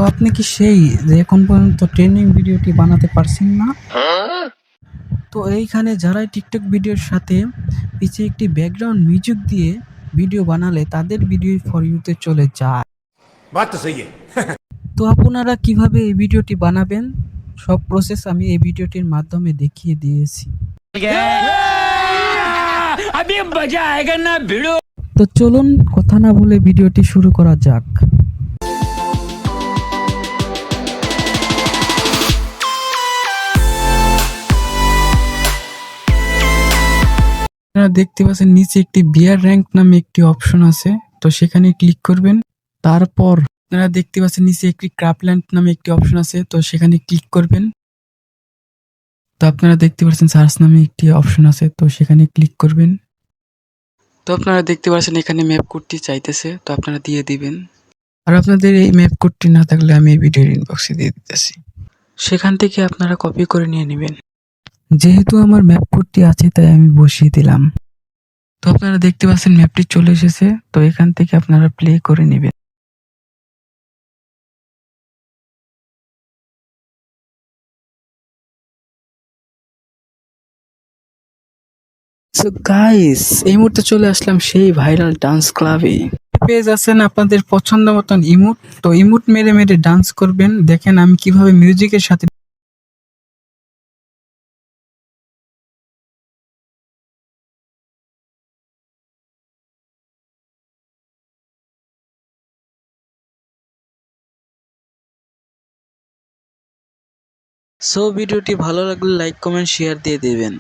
আপনি কি সেই যে এখন পর্যন্ত ট্রেনিং ভিডিওটি বানাতে পারছেন না? তো এইখানে যারাই টিকটক ভিডিওর সাথে পিছে একটি ব্যাকগ্রাউন্ড মিউজিক দিয়ে ভিডিও বানালে তাদের ভিডিও ফর ইউতে চলে যায়। बात तो सही है। তো আপনারা কিভাবে এই ভিডিওটি বানাবেন সব প্রসেস আমি এই ভিডিওটির মাধ্যমে দেখিয়ে দিয়েছি। अभी मजा आएगा ना भिड़ो। তো চলুন কথা না বলে ভিডিওটি শুরু করা যাক। আপনারা দেখতে পাচ্ছেন নিচে একটি বিয়ার র্যাঙ্ক নামে একটি অপশন আছে, তো সেখানে ক্লিক করবেন। তারপর আপনারা দেখতে পাচ্ছেন নিচে একটি ক্রাফল্যান্ড নামে একটি অপশন আছে, তো সেখানে ক্লিক করবেন। তো আপনারা দেখতে পাচ্ছেন সার্চ নামে একটি অপশন আছে, তো সেখানে ক্লিক করবেন। তো আপনারা দেখতে পাচ্ছেন এখানে ম্যাপ কোডটি চাইতেছে, তো আপনারা দিয়ে দিবেন। আর আপনাদের এই ম্যাপ কোডটি না থাকলে আমি এই ভিডিওর ইনবক্সে দিয়ে দিতেছি, সেখান থেকে আপনারা কপি করে নিয়ে নেবেন। যেহেতু আমার ম্যাপ কোডটি আছে তাই আমি বসিয়ে দিলাম। তো আপনারা দেখতে পাচ্ছেন ম্যাপটি চলে এসেছে, তো এখান থেকে আপনারা প্লে করে নেবেন। সো গাইস, এই মুহূর্তে চলে আসলাম সেই ভাইরাল ডান্স ক্লাবে। পেয়ে যাচ্ছেন আপনাদের পছন্দ মতন ইমোট, তো ইমোট মেরে মেরে ডান্স করবেন। দেখেন আমি কিভাবে মিউজিকের সাথে সো ভিডিওটি ভালো লাগলে লাইক কমেন্ট শেয়ার দিয়ে দেবেন।